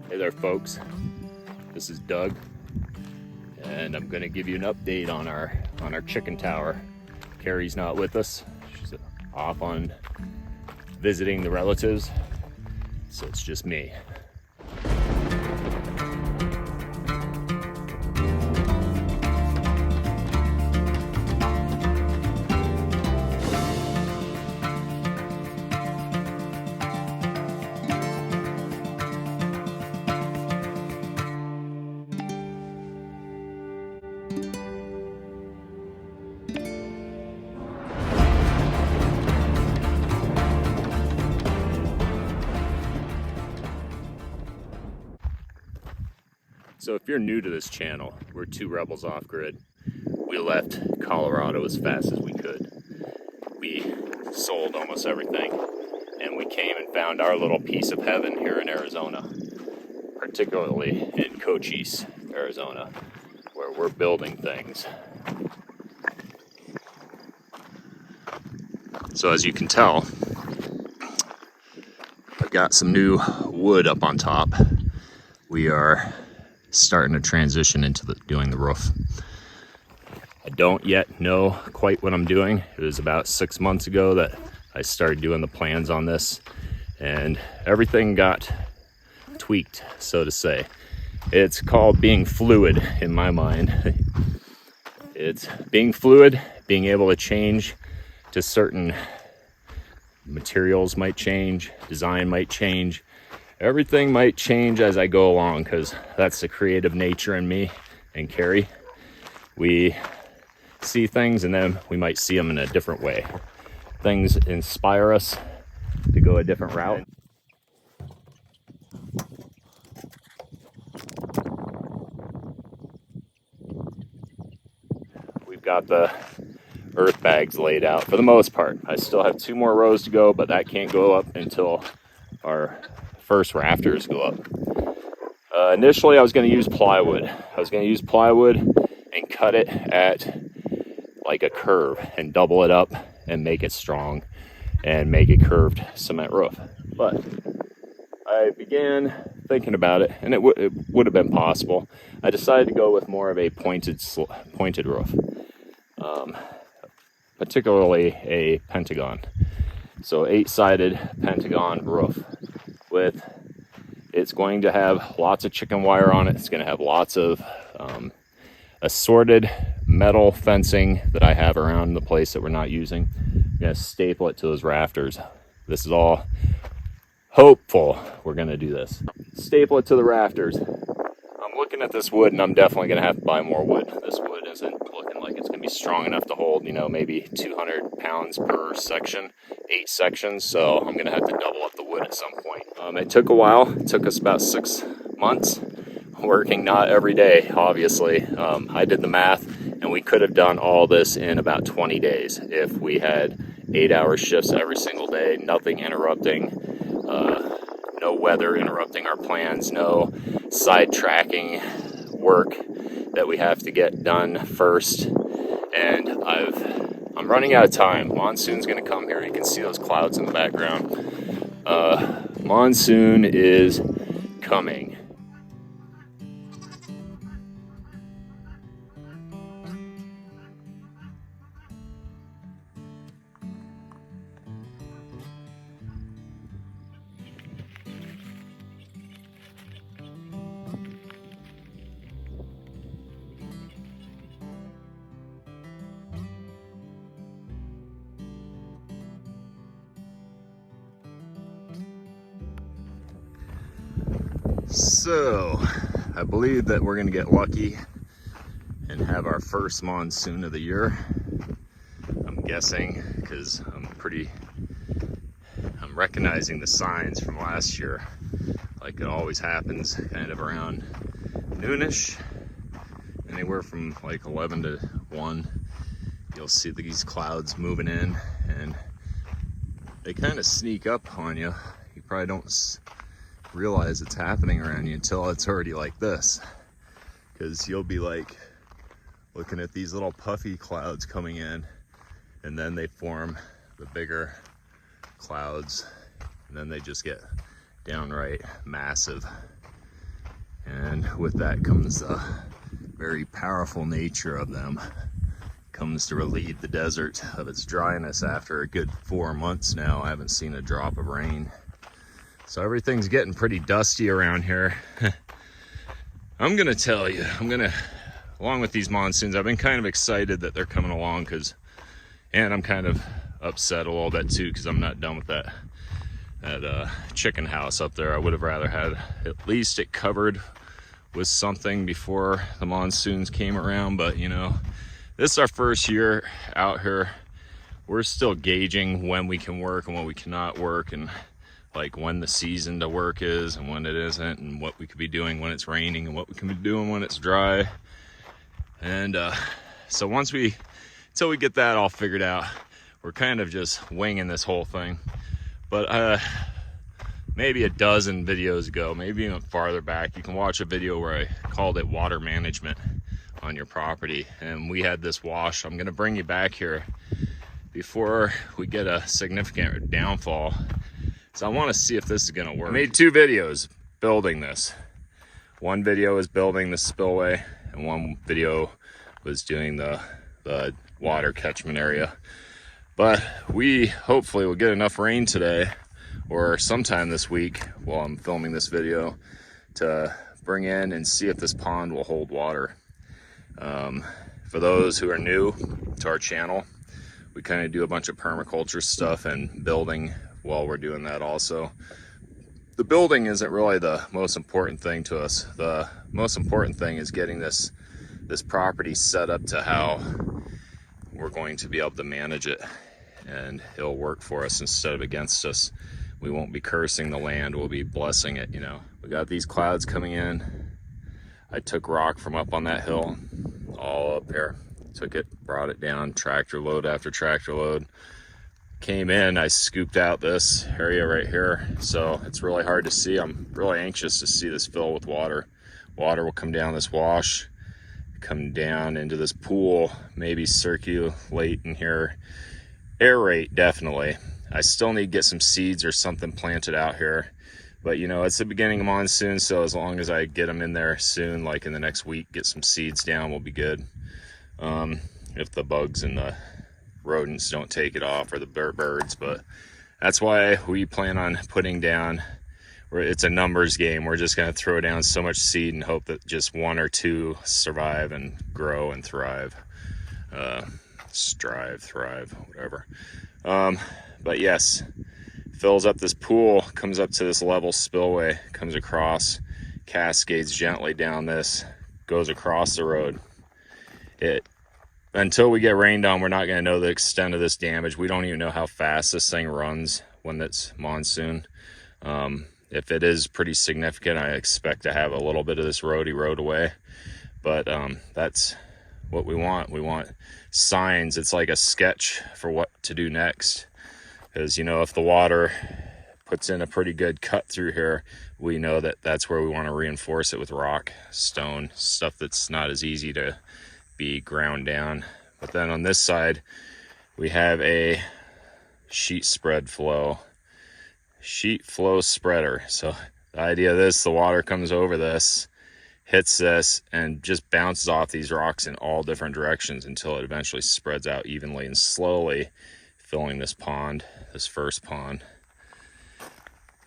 Hey there folks, this is Doug and I'm going to give you an update on our chicken tower. Carrie's not with us, she's off on visiting the relatives, so it's just me. So if you're new to this channel, we're two rebels off grid. We left Colorado as fast as we could. We sold almost everything and we came and found our little piece of heaven here in Arizona, particularly in Cochise, Arizona, where we're building things. So as you can tell, I've got some new wood up on top. We are starting to transition into doing the roof. I don't yet know quite what I'm doing. It was about 6 months ago that I started doing the plans on this, and everything got tweaked, so to say. It's called being fluid in my mind. It's being fluid, being able to change to certain materials might change, design might change. Everything might change as I go along, because that's the creative nature in me and Carrie. We see things and then we might see them in a different way. Things inspire us to go a different route. We've got the earth bags laid out for the most part. I still have 2 more rows to go, but that can't go up until our first rafters go up. Initially I was going to use plywood. And cut it at like a curve and double it up and make it strong and make a curved cement roof. But I began thinking about it, and it would have been possible. I decided to go with more of a pointed roof, particularly a pentagon. So 8-sided pentagon roof with, it's going to have lots of chicken wire on it. It's going to have lots of assorted metal fencing that I have around the place that we're not using. I'm going to staple it to those rafters. This is all hopeful. We're going to do this. Staple it to the rafters. I'm looking at this wood and I'm definitely going to have to buy more wood. This wood isn't looking like it's going to be strong enough to hold, maybe 200 pounds per section, 8 sections. So I'm going to have to double up the wood at some point. It took a while. It took us about 6 months. Working not every day, obviously. I did the math and we could have done all this in about 20 days if we had 8-hour shifts every single day, nothing interrupting, no weather interrupting our plans, no sidetracking work that we have to get done first. And I'm running out of time. Monsoon's gonna come here. You can see those clouds in the background. Monsoon is coming. So, I believe that we're gonna get lucky and have our first monsoon of the year. I'm guessing, because I'm recognizing the signs from last year, like it always happens kind of around noonish, anywhere from like 11 to 1. You'll see these clouds moving in and they kind of sneak up on you. You probably don't realize it's happening around you until it's already like this, because you'll be like looking at these little puffy clouds coming in and then they form the bigger clouds and then they just get downright massive. And with that comes the very powerful nature of them. Comes to relieve the desert of its dryness. After a good 4 months now, I haven't seen a drop of rain. So everything's getting pretty dusty around here. I'm gonna tell you, along with these monsoons, I've been kind of excited that they're coming along, and I'm kind of upset a little bit too, because I'm not done with that chicken house up there. I would have rather had at least it covered with something before the monsoons came around, but you know, this is our first year out here. We're still gauging when we can work and when we cannot work, and like when the season to work is and when it isn't, and what we could be doing when it's raining and what we can be doing when it's dry. And so until we get that all figured out, we're kind of just winging this whole thing. But maybe a dozen videos ago, maybe even farther back, you can watch a video where I called it water management on your property, and we had this wash. I'm gonna bring you back here before we get a significant downfall. So I want to see if this is gonna work. I made 2 videos building this. One video is building the spillway, and one video was doing the water catchment area. But we hopefully will get enough rain today or sometime this week while I'm filming this video to bring in and see if this pond will hold water. For those who are new to our channel, we kind of do a bunch of permaculture stuff and building while we're doing that also. The building isn't really the most important thing to us. The most important thing is getting this property set up to how we're going to be able to manage it, and it'll work for us instead of against us. We won't be cursing the land, we'll be blessing it, you know. We got these clouds coming in. I took rock from up on that hill, all up here. Took it, brought it down, tractor load after tractor load. Came in, I scooped out this area right here, so it's really hard to see. I'm really anxious to see this fill with water. Water will come down this wash, come down into this pool, maybe circulate in here, aerate definitely. I still need to get some seeds or something planted out here, but you know, it's the beginning of monsoon, so as long as I get them in there soon, like in the next week, get some seeds down, we'll be good. If the bugs and the rodents don't take it off, or the birds. But that's why we plan on putting down, it's a numbers game. We're just going to throw down so much seed and hope that just 1 or 2 survive and grow and thrive. Strive, thrive, whatever. But yes, fills up this pool, comes up to this level spillway, comes across, cascades gently down this, goes across the road. Until we get rained on, we're not going to know the extent of this damage. We don't even know how fast this thing runs when it's monsoon. If it is pretty significant, I expect to have a little bit of this road away. But that's what we want. We want signs. It's like a sketch for what to do next. Because, you know, if the water puts in a pretty good cut through here, we know that that's where we want to reinforce it with rock, stone, stuff that's not as easy to be ground down. But then on this side, we have a sheet flow spreader. So the idea of this, the water comes over this, hits this, and just bounces off these rocks in all different directions until it eventually spreads out evenly and slowly, filling this pond, this first pond.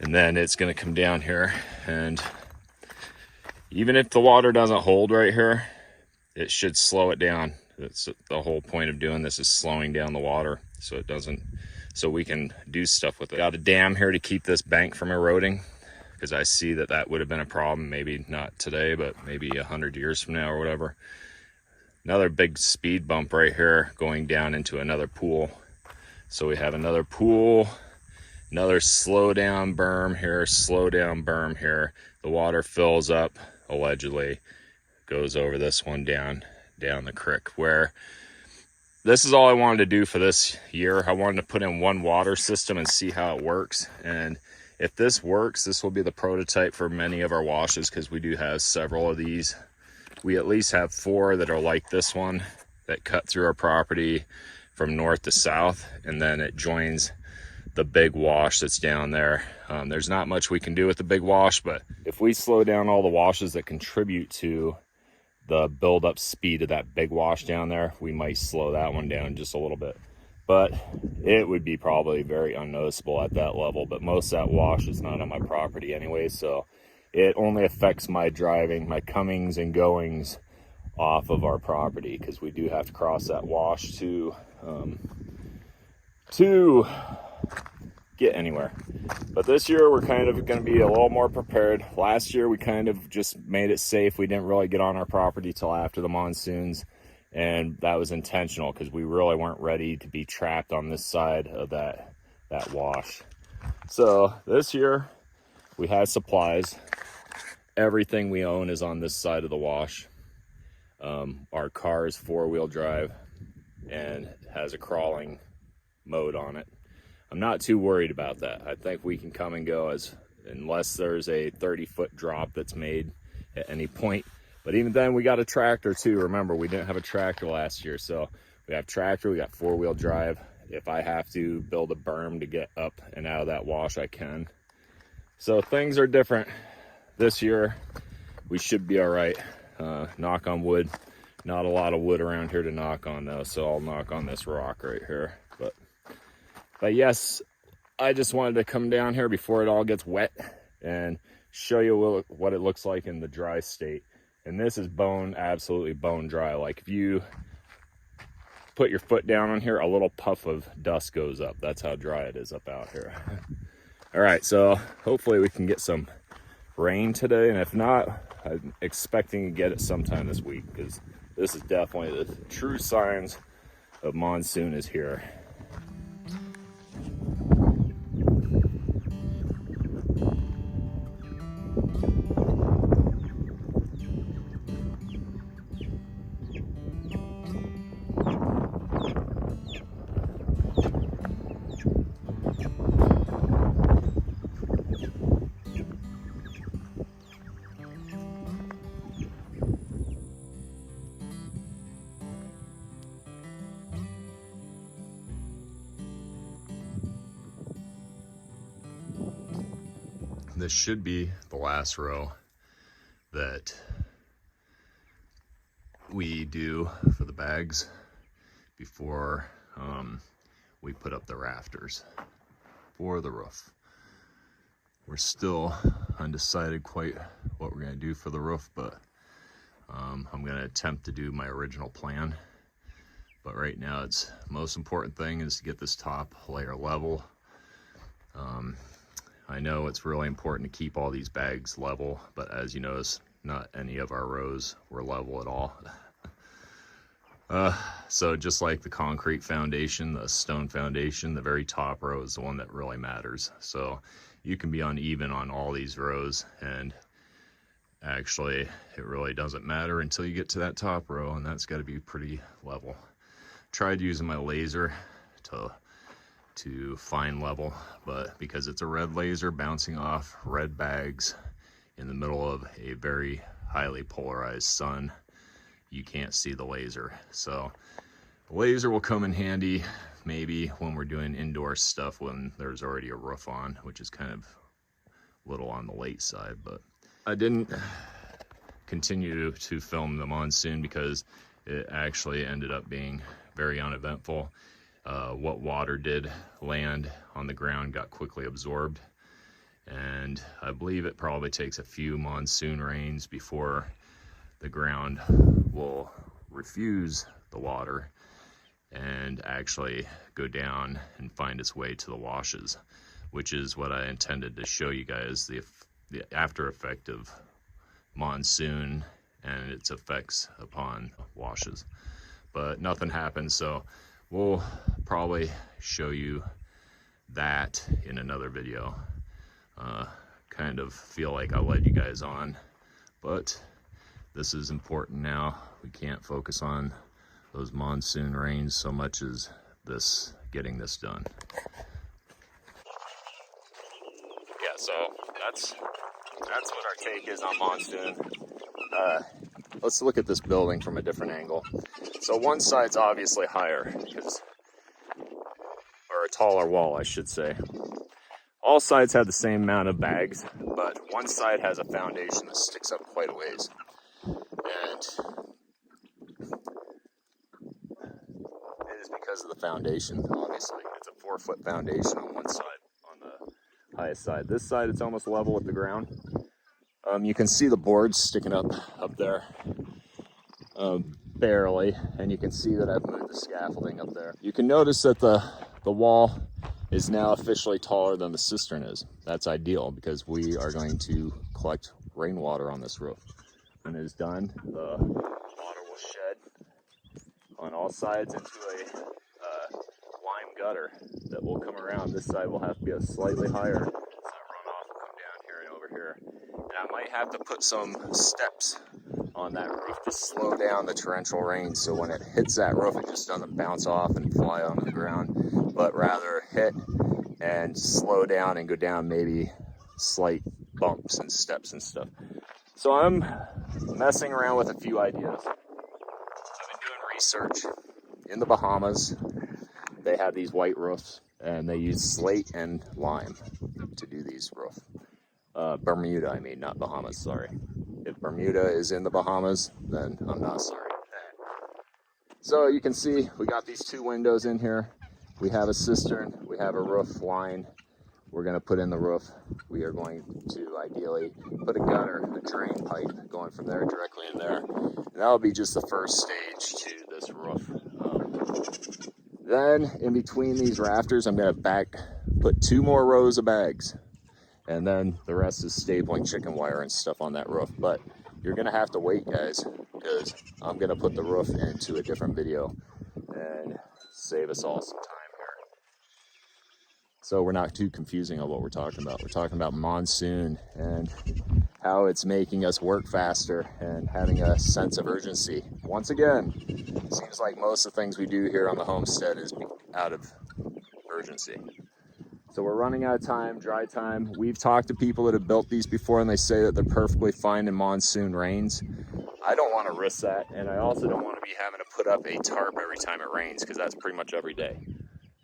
And then it's going to come down here, and even if the water doesn't hold right here, it should slow it down. That's the whole point of doing this, is slowing down the water so it doesn't, so we can do stuff with it. Got a dam here to keep this bank from eroding, because I see that would have been a problem, maybe not today, but maybe 100 years from now or whatever. Another big speed bump right here going down into another pool. So we have another pool, another slow down berm here, slow down berm here. The water fills up, allegedly, goes over this one down the creek, where this is all I wanted to do for this year. I wanted to put in one water system and see how it works. And if this works, this will be the prototype for many of our washes, because we do have several of these. We at least have 4 that are like this one that cut through our property from north to south, and then it joins the big wash that's down there. There's not much we can do with the big wash, but if we slow down all the washes that contribute to the build-up speed of that big wash down there, we might slow that one down just a little bit. But it would be probably very unnoticeable at that level. But most of that wash is not on my property anyway, so it only affects my driving, my comings and goings off of our property, because we do have to cross that wash to get anywhere. But this year we're kind of going to be a little more prepared. Last year we kind of just made it safe. We didn't really get on our property till after the monsoons, and that was intentional because we really weren't ready to be trapped on this side of that wash. So this year we had supplies. Everything we own is on this side of the wash. Our car is 4-wheel drive and has a crawling mode on it. I'm not too worried about that. I think we can come and go unless there's a 30-foot drop that's made at any point. But even then, we got a tractor too. Remember, we didn't have a tractor last year. So we have tractor, we got 4-wheel drive. If I have to build a berm to get up and out of that wash, I can. So things are different this year. We should be all right. Knock on wood. Not a lot of wood around here to knock on though, so I'll knock on this rock right here. But yes, I just wanted to come down here before it all gets wet and show you what it looks like in the dry state. And this is absolutely bone dry. Like if you put your foot down on here, a little puff of dust goes up. That's how dry it is up out here. All right, so hopefully we can get some rain today, and if not, I'm expecting to get it sometime this week, because this is definitely the true signs of monsoon is here. This should be the last row that we do for the bags before we put up the rafters for the roof. We're still undecided quite what we're going to do for the roof, but I'm going to attempt to do my original plan. But right now, it's most important thing is to get this top layer level. I know it's really important to keep all these bags level, but as you notice, not any of our rows were level at all. So just like the concrete foundation, the stone foundation, the very top row is the one that really matters. So you can be uneven on all these rows, and actually it really doesn't matter until you get to that top row, and that's got to be pretty level. Tried using my laser to fine level, but because it's a red laser bouncing off red bags in the middle of a very highly polarized sun, you can't see the laser. So the laser will come in handy maybe when we're doing indoor stuff when there's already a roof on, which is kind of a little on the late side. But I didn't continue to film the monsoon because it actually ended up being very uneventful. What water did land on the ground got quickly absorbed, and I believe it probably takes a few monsoon rains before the ground will refuse the water and actually go down and find its way to the washes, which is what I intended to show you guys, the after effect of monsoon and its effects upon washes. But nothing happened, so we'll probably show you that in another video. Kind of feel like I led you guys on, but this is important now. We can't focus on those monsoon rains so much as getting this done. Yeah, so that's what our take is on monsoon. Let's look at this building from a different angle. So one side's obviously higher, or taller wall, I should say. All sides have the same amount of bags, but one side has a foundation that sticks up quite a ways. And it is because of the foundation, obviously. It's a 4-foot foundation on one side, on the highest side. This side, it's almost level with the ground. You can see the boards sticking up there, barely, and you can see that I've moved the scaffolding up there. You can notice that the wall is now officially taller than the cistern is. That's ideal because we are going to collect rainwater on this roof. When it is done, the water will shed on all sides into a lime gutter that will come around. This side will have to be slightly higher, so that runoff will come down here and over here. And I might have to put some steps on that roof to slow down the torrential rain, so when it hits that roof, it just doesn't bounce off and fly onto the ground, but rather hit and slow down and go down maybe slight bumps and steps and stuff. So I'm messing around with a few ideas. I've been doing research. In the Bahamas, they have these white roofs, and they use slate and lime to do these roofs. Bermuda, I mean, not Bahamas, sorry. If Bermuda is in the Bahamas, then I'm not sorry. So you can see we got these 2 windows in here. We have a cistern, we have a roof line. We're going to put in the roof. We are going to ideally put a gutter, a drain pipe going from there directly in there. And that'll be just the first stage to this roof. Then in between these rafters, I'm going to put 2 more rows of bags. And then the rest is stapling chicken wire and stuff on that roof. But you're going to have to wait, guys, because I'm going to put the roof into a different video and save us all some time here. So we're not too confusing on what we're talking about. We're talking about monsoon and how it's making us work faster and having a sense of urgency. Once again, it seems like most of the things we do here on the homestead is out of urgency. So we're running out of time, dry time. We've talked to people that have built these before, and they say that they're perfectly fine in monsoon rains. I don't want to risk that, and I also don't want to be having to put up a tarp every time it rains, because that's pretty much every day.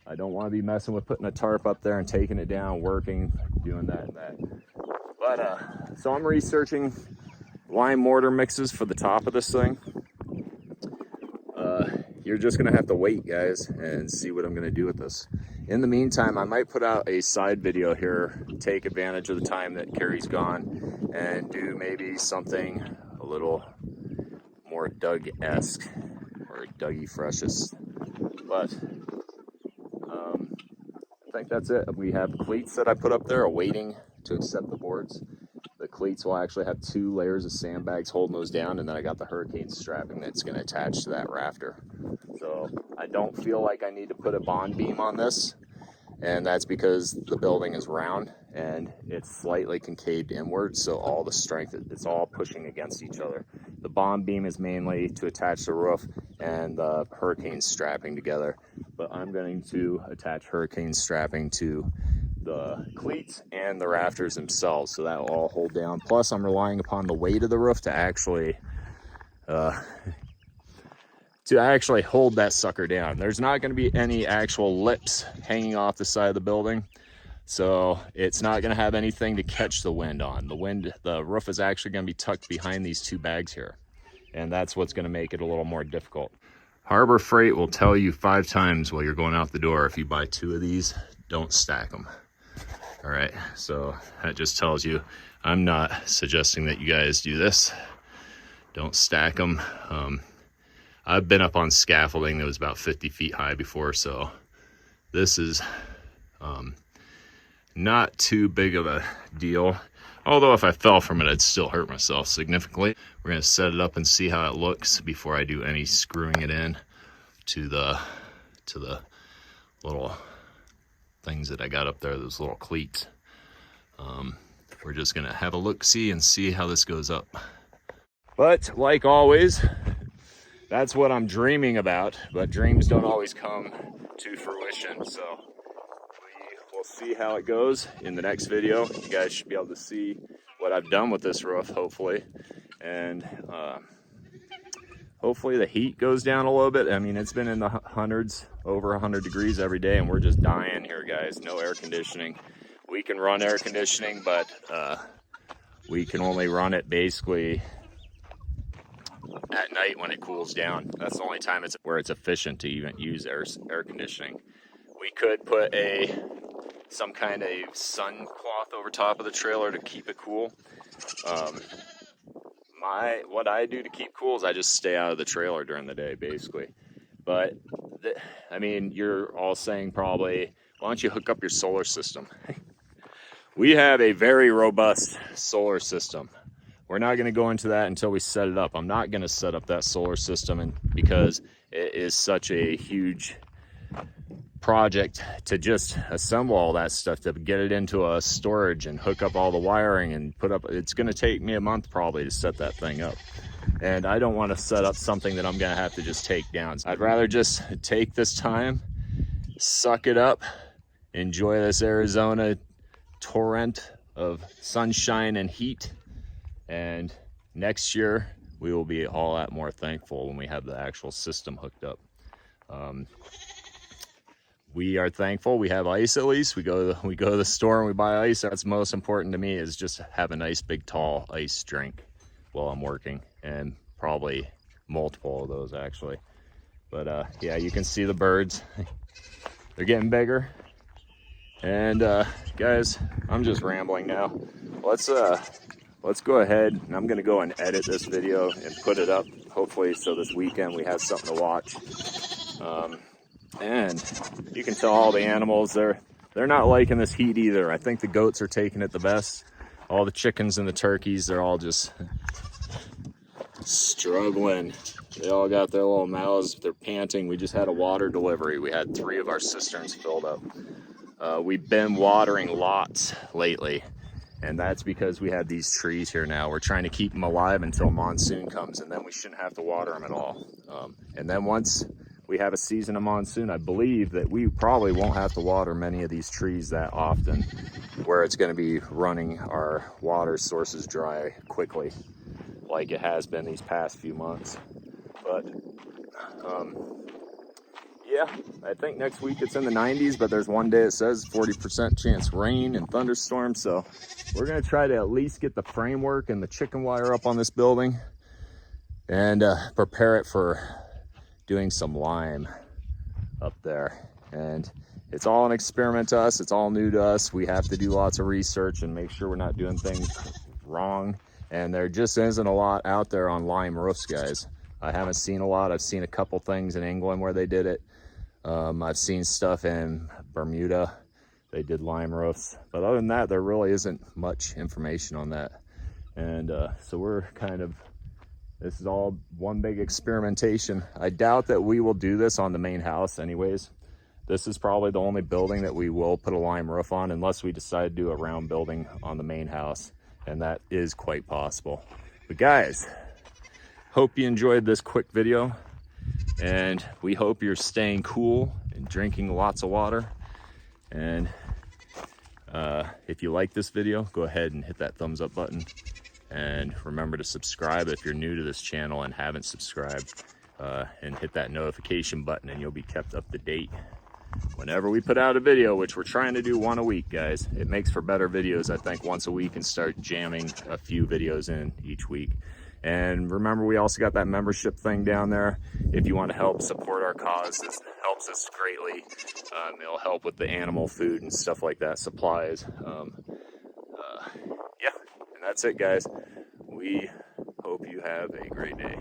I don't want to be messing with putting a tarp up there and taking it down, working, doing that and that. But, so I'm researching lime mortar mixes for the top of this thing. You're just going to have to wait, guys, and see what I'm going to do with this. In the meantime, I might put out a side video here, take advantage of the time that Carrie's gone, and do maybe something a little more Doug-esque, or Dougie-freshest. But I think that's it. We have cleats that I put up there awaiting to accept the boards. The cleats will actually have 2 layers of sandbags holding those down, and then I got the hurricane strapping that's going to attach to that rafter. So I don't feel like I need to put a bond beam on this, and that's because the building is round and it's slightly concaved inward, so all the strength, it's all pushing against each other. The bond beam is mainly to attach the roof and the hurricane strapping together, but I'm going to attach hurricane strapping to the cleats and the rafters themselves, so that will all hold down. Plus I'm relying upon the weight of the roof to actually hold that sucker down. There's not going to be any actual lips hanging off the side of the building, so it's not going to have anything to catch the wind on. The roof is actually going to be tucked behind these 2 bags here, and that's what's going to make it a little more difficult. Harbor Freight will tell you 5 times while you're going out the door, if you buy 2 of these, don't stack them. All right, so that just tells you I'm not suggesting that you guys do this. Don't stack them. I've been up on scaffolding that was about 50 feet high before, so this is not too big of a deal. Although if I fell from it, I'd still hurt myself significantly. We're gonna set it up and see how it looks before I do any screwing it in to the little things that I got up there, those little cleats. We're just gonna have a look-see and see how this goes up. But like always, that's what I'm dreaming about, but dreams don't always come to fruition, so we'll see how it goes in the next video. You guys should be able to see what I've done with this roof, hopefully, and hopefully the heat goes down a little bit. I mean, it's been in the hundreds, over 100 degrees every day, and we're just dying here, guys. No air conditioning. We can run air conditioning, but we can only run it basically at night when it cools down. That's the only time where it's efficient to even use air conditioning. We could put some kind of sun cloth over top of the trailer to keep it cool. What I do to keep cool is I just stay out of the trailer during the day, basically. But I mean, you're all saying probably, why don't you hook up your solar system? We have a very robust solar system. We're not going to go into that until we set it up. I'm not going to set up that solar system because it is such a huge project to just assemble all that stuff, to get it into a storage and hook up all the wiring and put up. It's going to take me a month probably to set that thing up. And I don't want to set up something that I'm going to have to just take down. I'd rather just take this time, suck it up, enjoy this Arizona torrent of sunshine and heat. And next year we will be all that more thankful when we have the actual system hooked up. We are thankful we have ice. At least we go to the store and we buy ice. That's most important to me, is just have a nice big tall ice drink while I'm working, and probably multiple of those actually. But yeah, you can see the birds. They're getting bigger. And guys, I'm just rambling now. Let's go ahead, and I'm gonna go and edit this video and put it up, hopefully, so this weekend we have something to watch. And you can tell all the animals, they're not liking this heat either. I think the goats are taking it the best. All the chickens and the turkeys, they're all just struggling. They all got their little mouths, they're panting. We just had a water delivery. We had 3 of our cisterns filled up. We've been watering lots lately, and that's because we have these trees here now. We're trying to keep them alive until monsoon comes, and then we shouldn't have to water them at all. And then once we have a season of monsoon, I believe that we probably won't have to water many of these trees that often, where it's going to be running our water sources dry quickly like it has been these past few months. But yeah, I think next week it's in the 90s, but there's one day it says 40% chance rain and thunderstorms. So we're going to try to at least get the framework and the chicken wire up on this building and prepare it for doing some lime up there. And it's all an experiment to us. It's all new to us. We have to do lots of research and make sure we're not doing things wrong. And there just isn't a lot out there on lime roofs, guys. I haven't seen a lot. I've seen a couple things in England where they did it. I've seen stuff in Bermuda. They did lime roofs. But other than that, there really isn't much information on that. And so we're kind of, this is all one big experimentation. I doubt that we will do this on the main house anyways. This is probably the only building that we will put a lime roof on, unless we decide to do a round building on the main house. And that is quite possible. But guys, hope you enjoyed this quick video. And we hope you're staying cool and drinking lots of water. And if you like this video, go ahead and hit that thumbs up button. And remember to subscribe if you're new to this channel and haven't subscribed, and hit that notification button, and you'll be kept up to date whenever we put out a video, which we're trying to do one a week, guys. It makes for better videos, I think, once a week, and start jamming a few videos in each week. And remember, we also got that membership thing down there. If you want to help support our cause, this helps us greatly. It'll help with the animal food and stuff like that, supplies. Yeah, and that's it, guys. We hope you have a great day.